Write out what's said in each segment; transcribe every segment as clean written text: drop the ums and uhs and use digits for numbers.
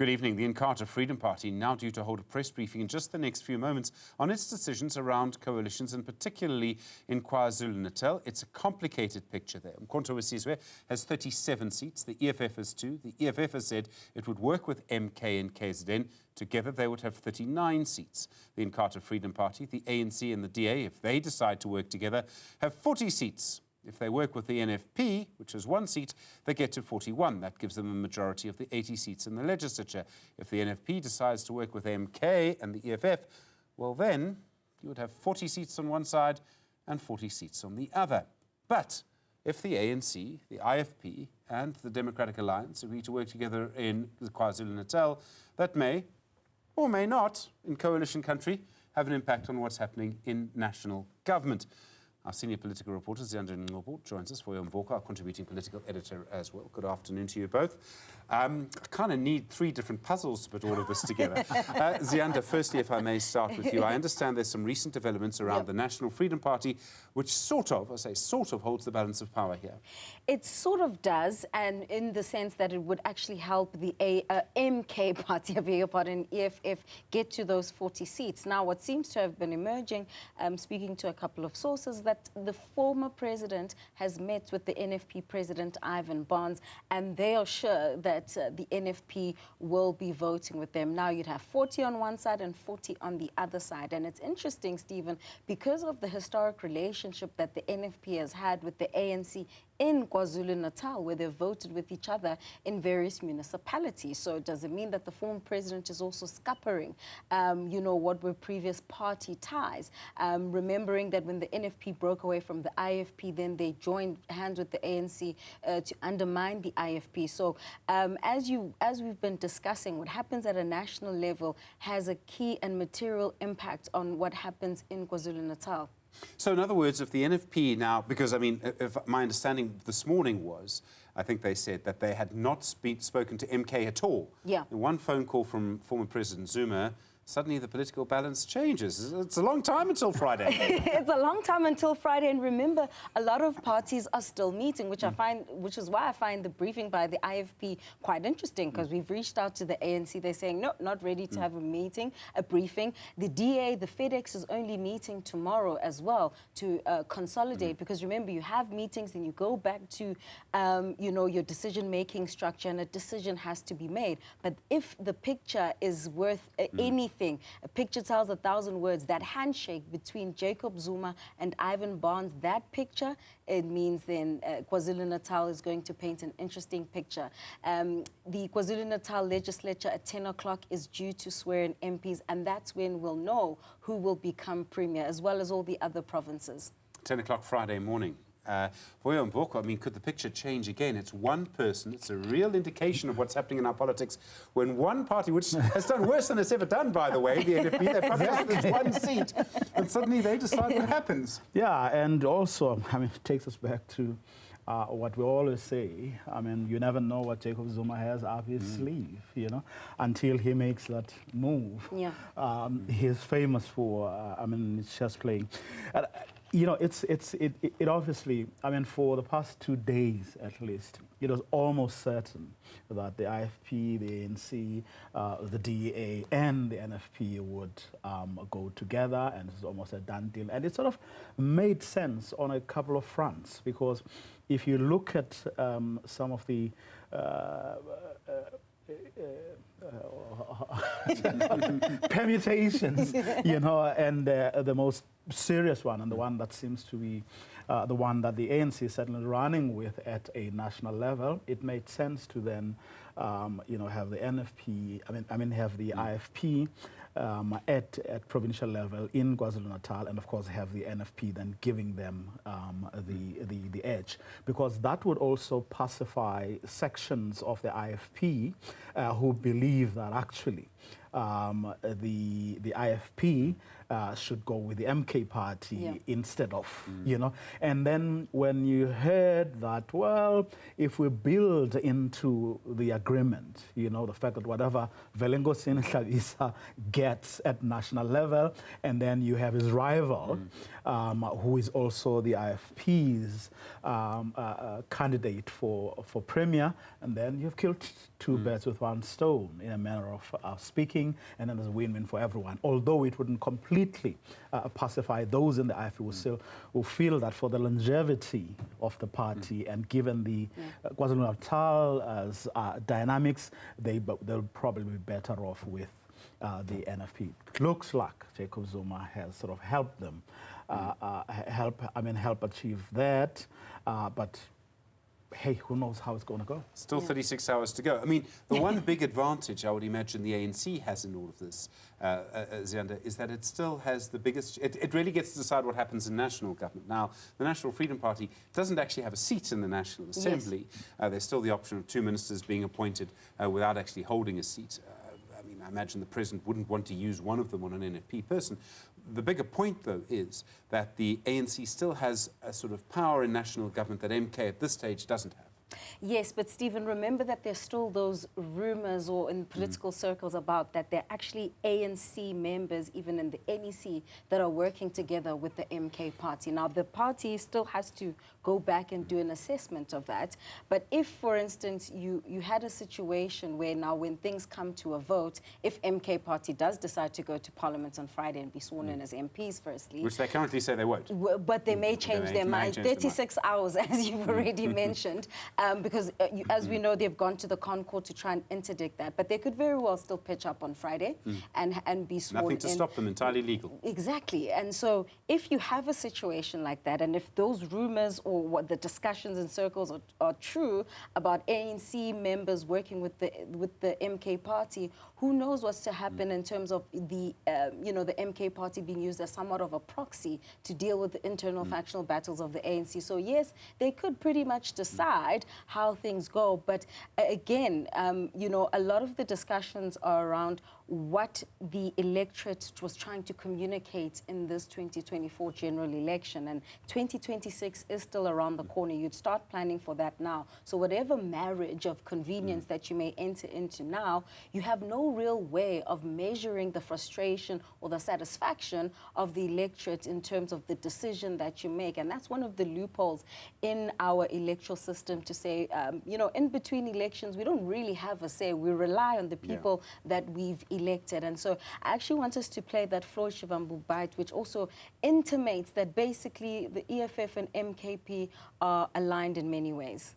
Good evening. The Inkatha Freedom Party now due to hold a press briefing in just the next few moments on its decisions around coalitions and particularly in KwaZulu Natal. It's a complicated picture there. Mkhonto Wesizwe has 37 seats. The EFF has 2. The EFF has said it would work with MK and KZN. Together they would have 39 seats. The Inkatha Freedom Party, the ANC and the DA, if they decide to work together, have 40 seats. If they work with the NFP, which has 1 seat, they get to 41. That gives them a majority of the 80 seats in the legislature. If the NFP decides to work with MK and the EFF, well then, you would have 40 seats on one side and 40 seats on the other. But if the ANC, the IFP and the Democratic Alliance agree to work together in KwaZulu Natal, that may, or may not, in coalition country, have an impact on what's happening in national government. Our senior political reporter, Ziyanda Ngcobo, joins us. Vuyo Mvoko, our contributing political editor as well. Good afternoon to you both. I kind of need 3 different puzzles to put all of this together. Ziyanda, firstly, if I may start with you. I understand there's some recent developments around the National Freedom Party, which sort of holds the balance of power here. It sort of does, and in the sense that it would actually help the MK party, I beg your pardon, EFF, get to those 40 seats. Now, what seems to have been emerging, speaking to a couple of sources, that the former president has met with the NFP president, Ivan Barnes, and they are sure that the NFP will be voting with them. Now, you'd have 40 on one side and 40 on the other side. And it's interesting, Stephen, because of the historic relationship that the NFP has had with the ANC in KwaZulu Natal, where they've voted with each other in various municipalities. So does it mean that the former president is also scuppering, you know, what were previous party ties? Remembering that when the NFP broke away from the IFP, then they joined hands with the ANC to undermine the IFP. So as we've been discussing, what happens at a national level has a key and material impact on what happens in KwaZulu Natal. So in other words, if the NFP now, because I mean, if my understanding this morning was, I think they said that they had not spoken to MK at all. Yeah. In one phone call from former President Zuma, suddenly the political balance changes. It's a long time until Friday. It's a long time until Friday, and remember, a lot of parties are still meeting, which is why I find the briefing by the IFP quite interesting, because we've reached out to the ANC. They're saying, no, not ready to have a briefing. The DA, the FedEx, is only meeting tomorrow as well to consolidate, because remember, you have meetings and you go back to, you know, your decision-making structure, and a decision has to be made. But if the picture is worth anything, a picture tells 1,000 words. That handshake between Jacob Zuma and Ivan Barnes, that picture, it means then KwaZulu Natal is going to paint an interesting picture. The KwaZulu Natal legislature at 10 o'clock is due to swear in MPs, and that's when we'll know who will become premier, as well as all the other provinces. 10 o'clock Friday morning. Vuyo Mvoko, I mean, could the picture change again? It's one person. It's a real indication of what's happening in our politics. When one party, which has done worse than it's ever done, by the way, the NFP, they probably have 1 seat, and suddenly they decide what happens. Yeah, and also, I mean, it takes us back to what we always say. I mean, you never know what Jacob Zuma has up his sleeve, you know, until he makes that move. Yeah. He's famous for, I mean, chess playing. You know, it obviously, I mean, for the past 2 days at least, it was almost certain that the IFP, the ANC, the DA, and the NFP would go together, and it's almost a done deal. And it sort of made sense on a couple of fronts, because if you look at some of the permutations, you know, and the most serious one, and the one that seems to be the one that the ANC is certainly running with at a national level, it made sense to then, you know, have the NFP, I mean, have the IFP at provincial level in KwaZulu Natal, and of course have the NFP then giving them the edge, because that would also pacify sections of the IFP who believe that actually the IFP should go with the MK party instead of, you know. And then when you heard that, well, if we build into the agreement, you know, the fact that whatever Velengosini Hlabisa gets at national level, and then you have his rival, who is also the IFP's candidate for premier, and then you've killed two birds with one stone in a manner of speaking, and then there's a win-win for everyone. Although it wouldn't completely pacify those in the IFP who still who feel that for the longevity of the party and given the KwaZulu Natal's dynamics, they'll probably be better off with the NFP. It looks like Jacob Zuma has sort of helped them, help achieve that, but hey, who knows how it's going to go? Still 36 hours to go. I mean, the one big advantage I would imagine the ANC has in all of this, Ziyanda, is that it still has the biggest... It really gets to decide what happens in national government. Now, the National Freedom Party doesn't actually have a seat in the National Assembly. There's still the option of 2 ministers being appointed without actually holding a seat. I mean, I imagine the president wouldn't want to use one of them on an NFP person. The bigger point, though, is that the ANC still has a sort of power in national government that MK at this stage doesn't have. Yes, but Stephen, remember that there's still those rumors or in political circles about that there are actually ANC members, even in the NEC, that are working together with the MK party. Now, the party still has to go back and do an assessment of that. But if, for instance, you had a situation where now when things come to a vote, if MK party does decide to go to Parliament on Friday and be sworn in as MPs firstly... Which they currently say they won't. But they may change their mind. 36 hours, as you've already mentioned. Because as we know, they've gone to the Concord to try and interdict that. But they could very well still pitch up on Friday and be sworn in. Nothing to stop them, entirely legal. Exactly. And so if you have a situation like that, and if those rumors or what the discussions in circles are true about ANC members working with the MK party, who knows what's to happen in terms of the, the MK party being used as somewhat of a proxy to deal with the internal factional battles of the ANC. So yes, they could pretty much decide how things go. But again, a lot of the discussions are around what the electorate was trying to communicate in this 2024 general election. And 2026 is still around the corner. You'd start planning for that now. So whatever marriage of convenience that you may enter into now, you have no real way of measuring the frustration or the satisfaction of the electorate in terms of the decision that you make. And that's one of the loopholes in our electoral system to say, in between elections, we don't really have a say. We rely on the people that we've elected. And so I actually want us to play that Floyd Shivambu bite, which also intimates that basically the EFF and MKP are aligned in many ways.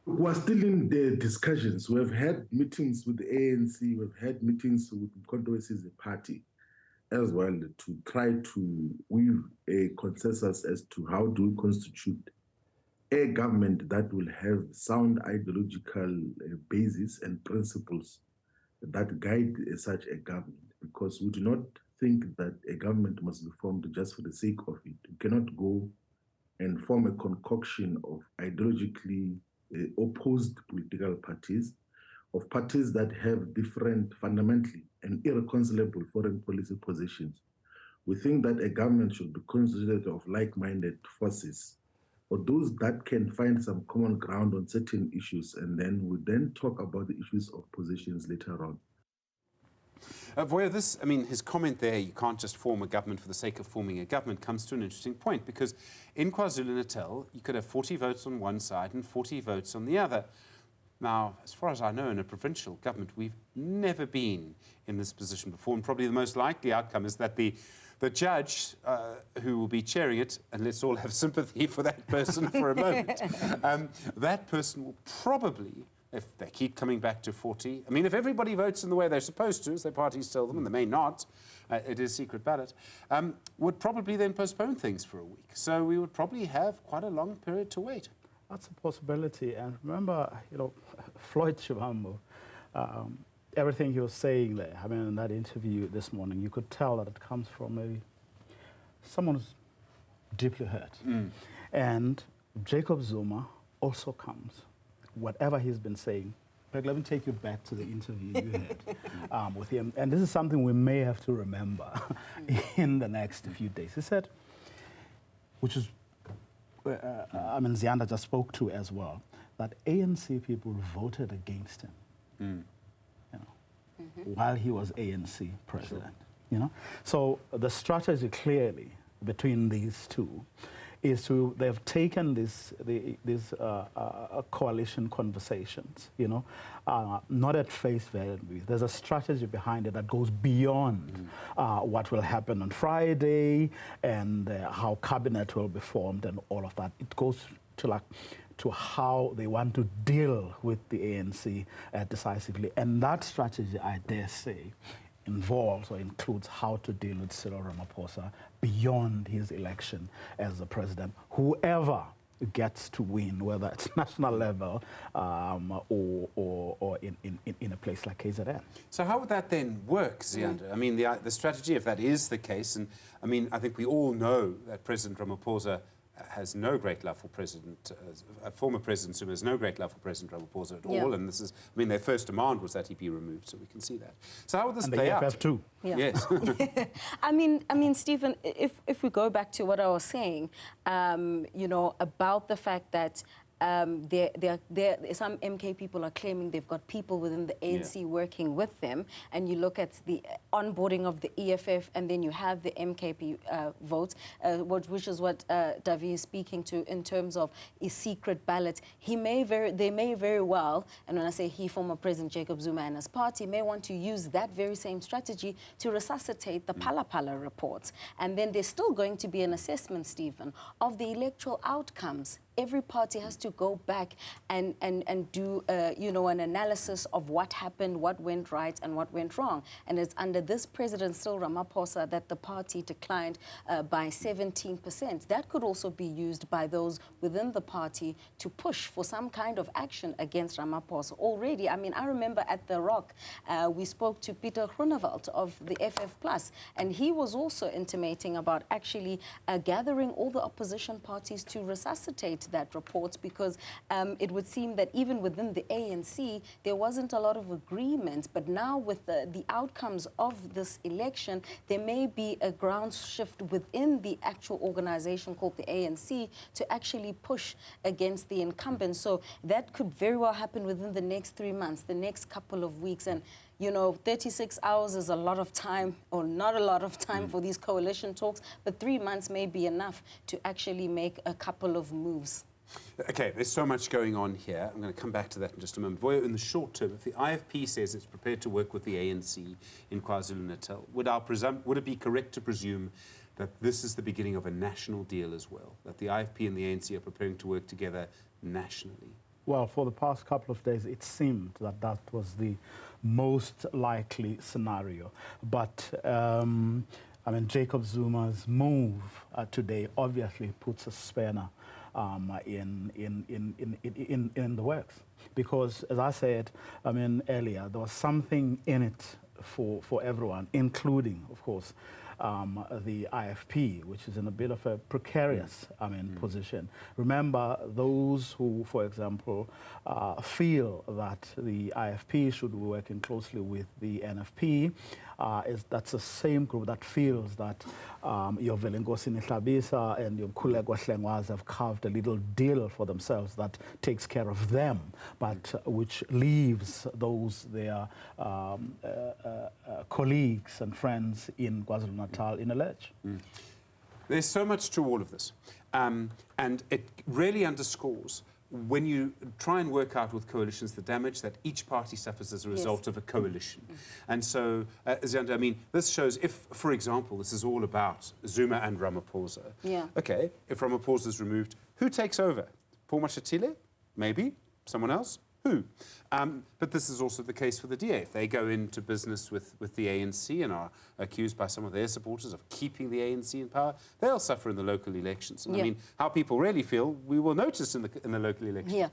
We're still in the discussions. We've had meetings with the ANC, we've had meetings with Mkhonto as a party as well to try to weave a consensus as to how do we constitute a government that will have sound ideological basis and principles that guide such a government, because we do not think that a government must be formed just for the sake of it. We cannot go and form a concoction of ideologically opposed political parties, of parties that have different, fundamentally and irreconcilable foreign policy positions. We think that a government should be constituted of like-minded forces, or those that can find some common ground on certain issues, and then we then talk about the issues of positions later on. Vuyo, his comment there, you can't just form a government for the sake of forming a government, comes to an interesting point, because in KwaZulu Natal, you could have 40 votes on one side and 40 votes on the other. Now, as far as I know, in a provincial government, we've never been in this position before, and probably the most likely outcome is that the judge who will be chairing it, and let's all have sympathy for that person for a moment, that person will probably, if they keep coming back to 40, if everybody votes in the way they're supposed to, as their parties tell them, and they may not, it is secret ballot, would probably then postpone things for a week. So we would probably have quite a long period to wait. That's a possibility. And remember, Floyd Shivambu, everything he was saying there, in that interview this morning, you could tell that it comes from someone who's deeply hurt. And Jacob Zuma also comes, whatever he's been saying, Greg, let me take you back to the interview you had with him. And this is something we may have to remember in the next few days. He said, which is, Ziyanda just spoke to as well, that ANC people voted against him, while he was ANC president. So the strategy clearly between these two is they've taken these coalition conversations, not at face value. There's a strategy behind it that goes beyond what will happen on Friday and how cabinet will be formed and all of that. It goes to how they want to deal with the ANC decisively. And that strategy, I dare say, involves or includes how to deal with Cyril Ramaphosa beyond his election as the president. Whoever gets to win, whether it's national level or in a place like KZN. So how would that then work, Ziyanda? I mean, the strategy, if that is the case, and I mean, I think we all know that President Ramaphosa has no great love for former President Zuma has no great love for President Ramaphosa at all, and this is, I mean, their first demand was that he be removed, so we can see that. So how would this play out? And the EFF too. Yeah. Yes. I mean, Stephen, if we go back to what I was saying, about the fact that some MK people are claiming they've got people within the ANC working with them, and you look at the onboarding of the EFF, and then you have the MKP votes, which is what Davi is speaking to in terms of a secret ballot. They may very well, and when I say he, former President Jacob Zuma and his party, may want to use that very same strategy to resuscitate the Phala Phala reports. And then there's still going to be an assessment, Stephen, of the electoral outcomes. Every party has to go back and do, an analysis of what happened, what went right and what went wrong. And it's under this President Cyril Ramaphosa that the party declined by 17%. That could also be used by those within the party to push for some kind of action against Ramaphosa. Already, I mean, I remember at The Rock, we spoke to Peter Groenewald of the FF+, and he was also intimating about actually gathering all the opposition parties to resuscitate that report, because it would seem that even within the ANC there wasn't a lot of agreement, but now with the outcomes of this election there may be a ground shift within the actual organization called the ANC to actually push against the incumbent. So that could very well happen within the next 3 months, the next couple of weeks. And 36 hours is a lot of time, or not a lot of time for these coalition talks, but 3 months may be enough to actually make a couple of moves. Okay, there's so much going on here. I'm going to come back to that in just a moment. Vuyo, in the short term, if the IFP says it's prepared to work with the ANC in KwaZulu Natal, would it be correct to presume that this is the beginning of a national deal as well, that the IFP and the ANC are preparing to work together nationally? Well, for the past couple of days, it seemed that that was the most likely scenario. But, Jacob Zuma's move today obviously puts a spanner in the works. Because, as I said, earlier, there was something in it for everyone, including, of course, the IFP, which is in a bit of a precarious, position. Remember, those who, for example, feel that the IFP should be working closely with the NFP, that's the same group that feels that your Velengosi Nihlabisa and your Khulekwa Hlengwazi have carved a little deal for themselves that takes care of them, but which leaves those their colleagues and friends in KwaZulu Natal in a lurch. There's so much to all of this, and it really underscores when you try and work out with coalitions the damage that each party suffers as a result of a coalition. And so, Ziyanda, this shows if, for example, this is all about Zuma and Ramaphosa. Okay, if Ramaphosa is removed, who takes over? Paul Mashatile? Maybe. Someone else? Who? But this is also the case for the DA. If they go into business with the ANC and are accused by some of their supporters of keeping the ANC in power, they'll suffer in the local elections. And how people really feel, we will notice in the local elections.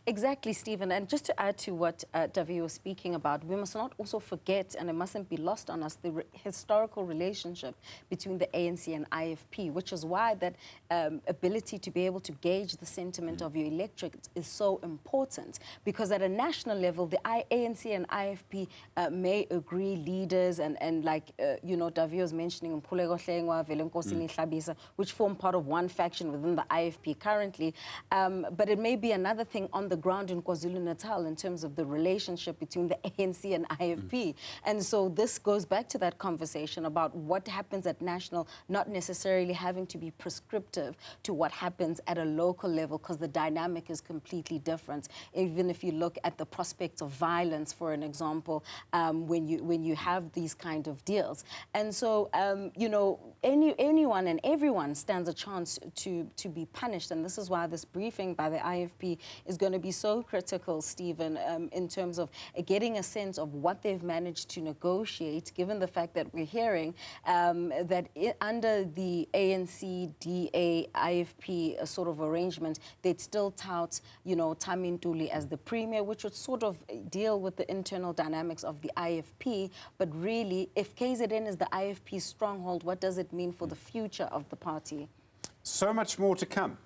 Exactly, Stephen. And just to add to what Davi was speaking about, we must not also forget, and it mustn't be lost on us, the historical relationship between the ANC and IFP, which is why that ability to be able to gauge the sentiment of your electorate is so important. Because at a national level, the ANC and IFP may agree leaders and like, you know, Davi was mentioning Mpuleko Hlengwa, Velenkosini Hlabisa, which form part of one faction within the IFP currently. But it may be another thing on the ground in KwaZulu Natal in terms of the relationship between the ANC and IFP. And so this goes back to that conversation about what happens at national, not necessarily having to be prescriptive to what happens at a local level, because the dynamic is completely different. Even if you look at the prospect of violence, for an example, when you have these kind of deals. And so, you know, anyone and everyone stands a chance to be punished. And this is why this briefing by the IFP is going to be so critical, Stephen, in terms of getting a sense of what they've managed to negotiate, given the fact that we're hearing that under the ANC, DA, IFP sort of arrangement, they'd still tout, you know, Thami Ntuli as the premier, which would sort of deal with the internal dynamics of the IFP. But really, if KZN is the IFP's stronghold, what does it mean for the future of the party? So much more to come.